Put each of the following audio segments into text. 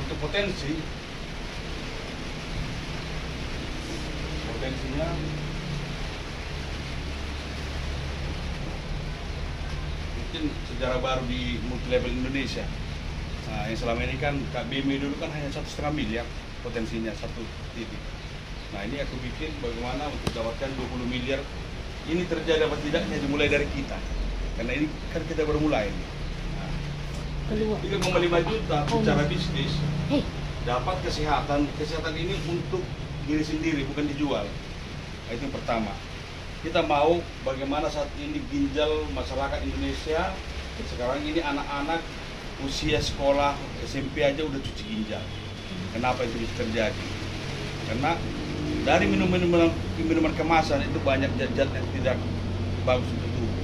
untuk potensinya mungkin sejarah baru di multi level Indonesia. Nah, yang selama ini kan KBM dulu kan hanya 1,5 miliar potensinya satu titik. Nah, ini aku bikin bagaimana untuk dapatkan 20 miliar. Ini terjadi apa tidaknya dimulai dari kita, karena ini kan kita baru mulai. Nah, 3,5 juta secara bisnis dapat kesehatan ini untuk diri sendiri, bukan dijual. Nah, itu yang pertama. Kita mau bagaimana saat ini ginjal masyarakat Indonesia sekarang ini anak-anak usia sekolah SMP aja udah cuci ginjal. Kenapa itu bisa terjadi? Karena dari minuman kemasan itu banyak zat-zat yang tidak bagus untuk tubuh.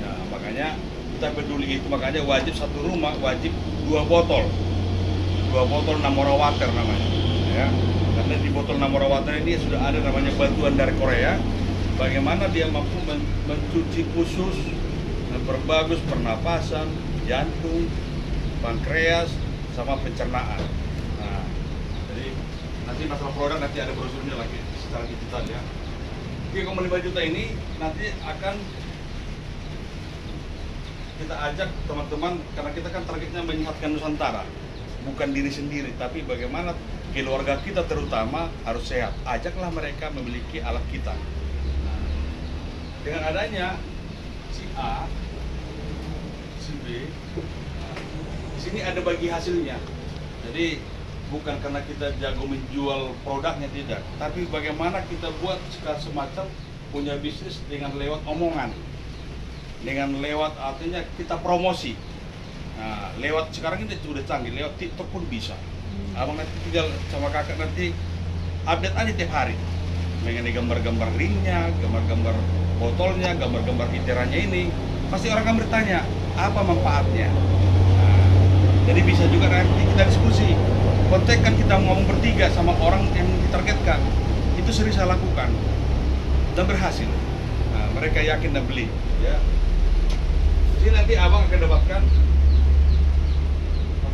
Nah, makanya kita peduli itu, makanya wajib satu rumah wajib 2 botol Namora Water namanya, ya. Karena di botol Namora Water ini sudah ada namanya bantuan dari Korea, bagaimana dia mampu mencuci usus, memperbagus pernapasan, jantung, pankreas, sama pencernaan. Nah, jadi nanti masalah produk nanti ada brosurnya lagi secara digital ya. 3,5 juta ini nanti akan kita ajak teman-teman, karena kita kan targetnya menyehatkan Nusantara, bukan diri sendiri, tapi bagaimana keluarga kita terutama harus sehat. Ajaklah mereka memiliki alat kita. Nah, dengan adanya si A, si B, di sini ada bagi hasilnya. Jadi bukan karena kita jago menjual produknya, tidak, tapi bagaimana kita buat semacam punya bisnis dengan lewat omongan, dengan lewat artinya kita promosi. Nah, lewat sekarang ini sudah canggih, lewat TikTok pun bisa. Abang nanti tinggal sama kakak nanti update aja tiap hari mengenai gambar-gambar ringnya, gambar-gambar botolnya, gambar-gambar iterannya ini. Pasti orang akan bertanya apa manfaatnya. Nah, jadi bisa juga nanti kita diskusi. Kontek kan kita ngomong bertiga sama orang yang ditargetkan. Itu sering saya lakukan dan berhasil. Nah, mereka yakin dan beli. Ya. Jadi nanti abang akan dapatkan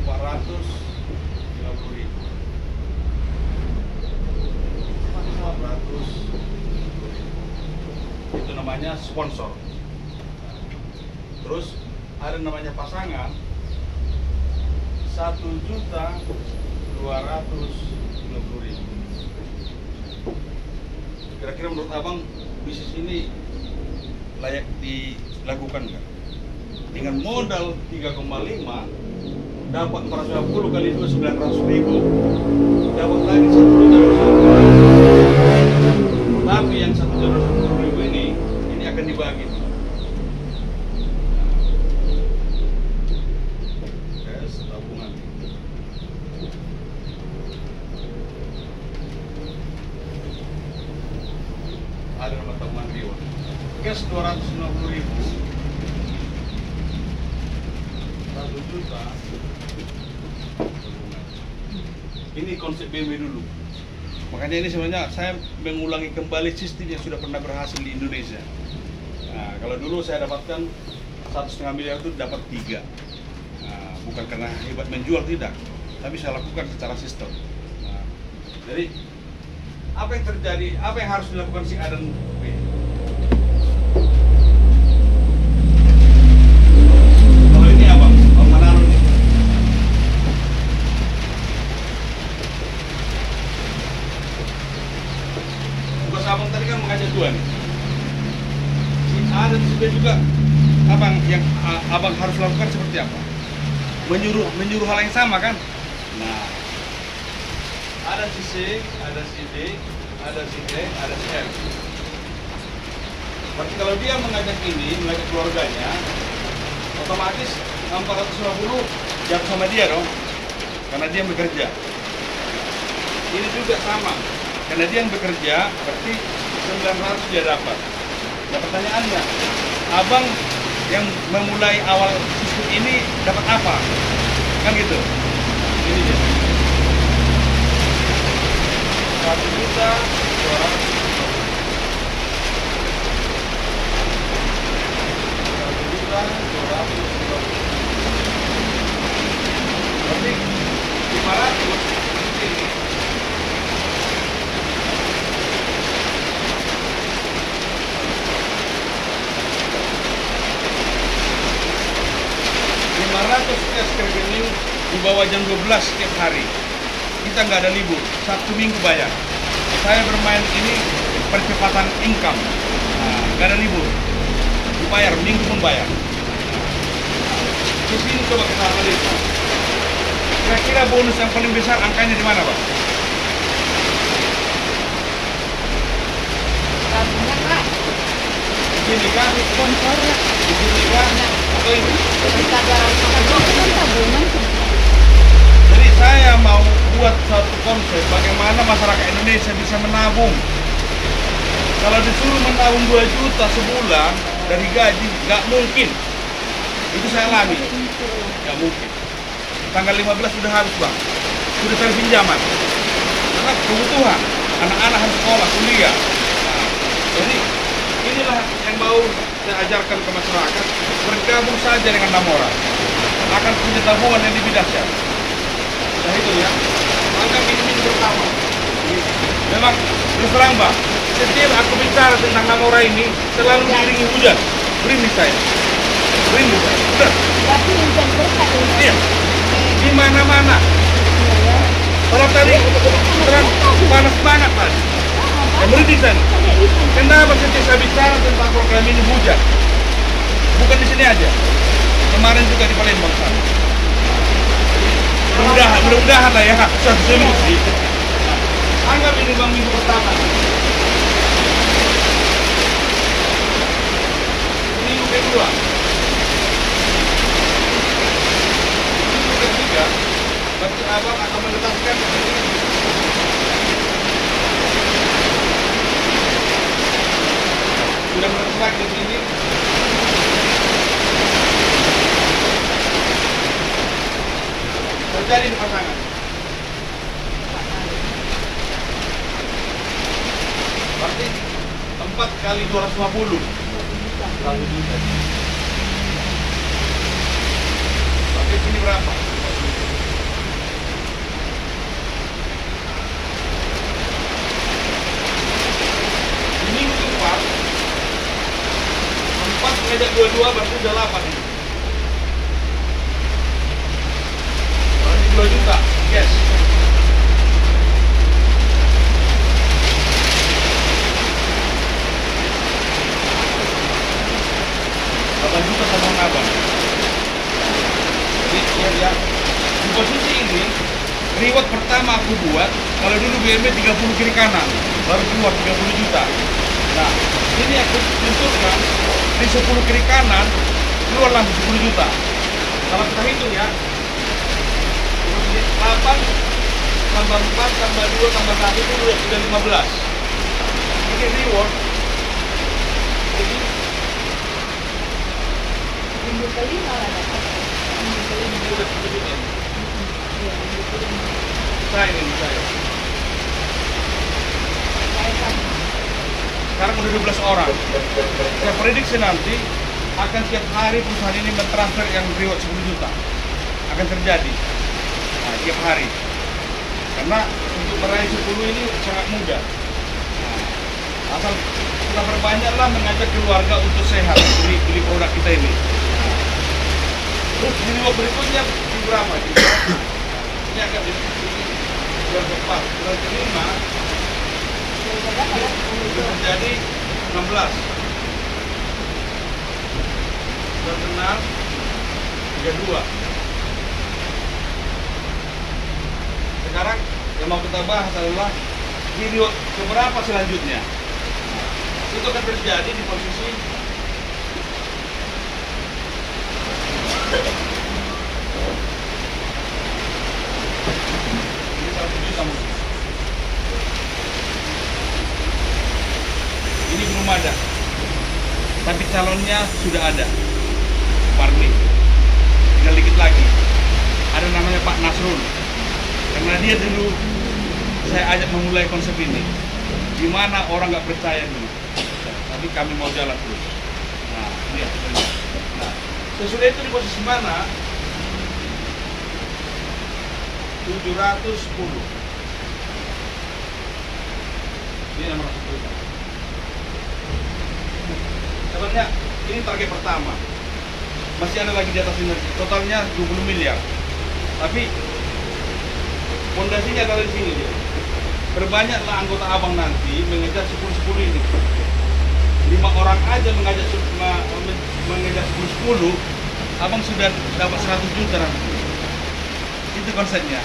450.000. Itu namanya sponsor. Terus ada namanya pasangan 1.250.000. Kira-kira menurut abang bisnis ini layak dilakukan nggak? Dengan modal 3,5 dapat 450 kali 2 900.000, dapat lagi 1.250.000. Tapi yang 1.250.000 ini akan dibagi. Tabungan. Ada nama tabungan Riwa. Cash 250.000. 1 juta. Ini konsep BMW dulu. Makanya ini sebenarnya saya mengulangi kembali sistem yang sudah pernah berhasil di Indonesia. Nah, kalau dulu saya dapatkan 1,5 miliar itu dapat 3. Nah, bukan karena hebat menjual, tidak, tapi saya lakukan secara sistem. Nah, jadi apa yang terjadi, apa yang harus dilakukan si A dan B? Kalau ini abang menaruh nih. Tugas abang tadi kan mengajak 2 nih. Si A dan si B juga, abang yang abang harus lakukan seperti apa? Menyuruh hal yang sama kan? Nah, ada si C, ada si D, ada si D, ada si F. Berarti kalau dia mengajak keluarganya, otomatis 450 jatuh sama dia dong, karena dia yang bekerja. Ini juga sama, karena dia yang bekerja, berarti 900 dia dapat. Nah, pertanyaannya, abang yang memulai awal sistem ini dapat apa? Kan gitu. Ini dia. 1.250.000. Berarti tugas ke rekening di bawah jam 12 setiap hari. Kita nggak ada libur, Sabtu Minggu bayar. Saya bermain ini percepatan income, nggak ada libur, dibayar, minggu pun bayar. Di sini coba kita analisa. Kira-kira bonus yang paling besar angkanya di mana, Pak? Tabungan lah. Di sini kah? Sponsor lah. Di sini kah? Atau ini? Kita kan tabungan. Jadi saya mau buat satu konsep bagaimana masyarakat Indonesia bisa menabung. Kalau disuruh menabung 2 juta sebulan dari gaji, nggak mungkin. Itu saya alami, nggak mungkin. Tanggal 15 sudah habis, Bang. Sudah cari pinjaman. Karena kebutuhan, anak-anak harus sekolah, kuliah. Nah, jadi inilah yang mau saya ajarkan ke masyarakat. Bergabung saja dengan Namora, akan punya tabungan yang lebih dahsyat. Nah itu ya, maka ini pertama. Memang terus terang, Bang, setiap aku bicara tentang Namora ini selalu diiringi hujan, berimbing saya, berimbing saya. Udah. Tapi hujan berkat ini. Iya, di mana-mana. Kalau tadi terang panas banget tadi, berimbing saya. Kenapa setiap saya bicara tentang program ini hujan? Bukan di sini aja, kemarin juga di Palembang sana. Mudah-mudahan lah ya, satu solusi. Anggap ini Bang minggu pertama. Minggu kedua. Minggu ketiga, berarti Abang akan menetapkan sudah menetapkan di sini. Terjadi di pasangan. Berarti 4 kali 250. 1 juta. Berarti sini berapa? Di minggu keempat 4 ngajak 22 berarti udah 8 ini. 2 juta, yes. Juta tabungan Abang. Jadi ya, di posisi ini reward pertama aku buat, kalau dulu BMB 30 kiri kanan, baru keluar 30 juta. Nah, ini aku tentukan di 10 kiri kanan keluar langsung 10 juta. Kalau kita hitung ya, 8 tambah 4 tambah 2 tambah 1 itu sudah 15. Ini reward. Jadi Minggu kelima lah dapat. Minggu kelima. sudah 10 juta. Iya, minggu kelima. Saya ini saya. Saya sama. Sekarang udah 12 orang. Saya prediksi nanti akan tiap hari perusahaan ini mentransfer yang reward 10 juta. Akan terjadi. Nah, tiap hari. Karena untuk meraih 10 ini sangat mudah. Nah, asal kita perbanyaklah mengajak keluarga untuk sehat, beli produk kita ini. Terus di reward berikutnya di berapa? Ini agak di bulan keempat, bulan kelima terjadi 16. Bulan ke-6 32. Sekarang yang mau kita bahas adalah video keberapa selanjutnya. Itu akan terjadi di posisi ini 1 juta mungkin. Ini belum ada, tapi calonnya sudah ada, Parmi. Tinggal dikit lagi. Ada namanya Pak Nasrul. Karena dia dulu saya ajak memulai konsep ini, di mana orang nggak percaya dulu, tapi kami mau jalan terus. Nah, ini ya. Nah, sesudah itu di posisi mana? 710. Ini nomor 1. Sebenarnya ini target pertama. masih ada lagi di atas ini, totalnya 20 miliar. Tapi fondasinya adalah di sini dia. Berbanyaklah anggota abang nanti mengejar 10-10 ini. 5 orang aja mengejar 10-10, abang sudah dapat 100 juta nanti. Itu konsepnya.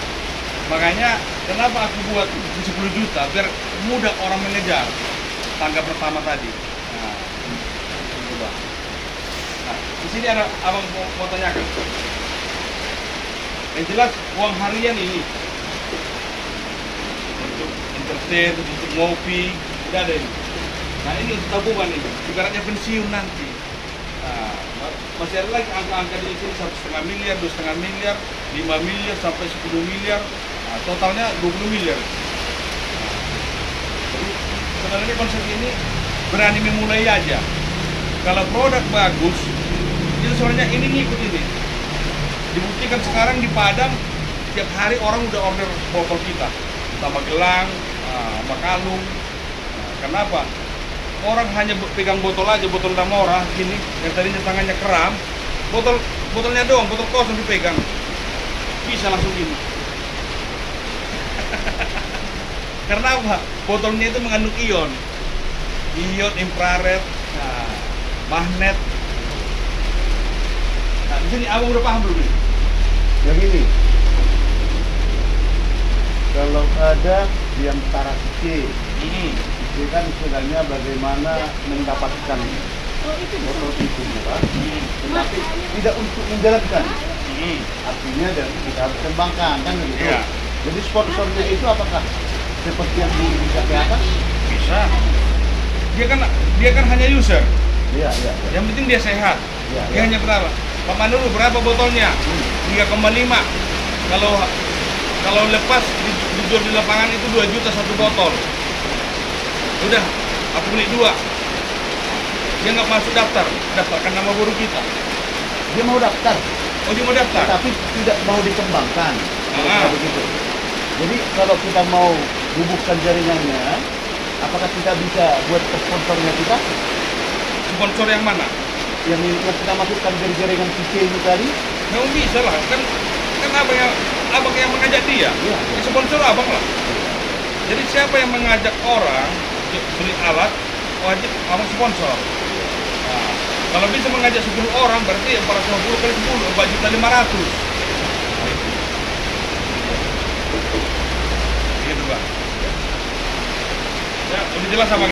Makanya kenapa aku buat 10 juta biar mudah orang mengejar tangga pertama tadi. Nah, coba. Nah, di sini ada abang mau tanyakan. Yang jelas uang harian ini untuk entertain, untuk ngopi, tidak ada ini. Nah ini untuk tabungan ini, ibaratnya pensiun nanti. Nah, masih ada lagi angka-angka di sini 1,5 miliar, 2,5 miliar, 5 miliar sampai 10 miliar, nah, totalnya 20 miliar. Nah, jadi sebenarnya konsep ini berani memulai aja. Kalau produk bagus, itu sebenarnya ini ngikut ini. Dibuktikan sekarang di Padang tiap hari orang udah order botol kita, sama gelang, sama kalung. Nah, kenapa? Orang hanya pegang botol aja, botol Damora gini, yang tadinya tangannya kram, botolnya doang, botol kosong dipegang, bisa langsung gini. Karena apa? Botolnya itu mengandung ion infrared, nah, magnet. Nah, di sini abang udah paham belum nih? Yang ini, kalau ada di antara C, itu kan istilahnya bagaimana mendapatkan botol itu murah, tetapi tidak untuk menjalankan. Artinya dan kita harus kembangkan kan begitu. Iya. Jadi sponsornya itu apakah seperti yang di atas? Bisa. Dia kan hanya user. Iya, iya. Yang penting dia sehat. Iya, Dia iya. hanya berapa? Pak Manulu berapa botolnya? 3,5. Kalau lepas dijual di lapangan itu 2 juta satu botol. Udah, aku beli 2. Dia nggak masuk daftarkan nama baru kita. Dia mau daftar, Oh, dia mau daftar? tapi tidak mau dikembangkan. Ah. Begitu. Jadi kalau kita mau bubuhkan jaringannya, apakah kita bisa buat ke sponsornya kita? Sponsor yang mana? Yang kita masukkan dari jaringan PC itu tadi? Memang bisa lah, kan abang yang mengajak dia. Iya. Ya, sponsor abang lah. Jadi siapa yang mengajak orang untuk beli alat, wajib abang sponsor. Nah, kalau bisa mengajak 10 orang, berarti 450 kali 10, 4.500.000. Gitu, Pak. Ya, lebih jelas sama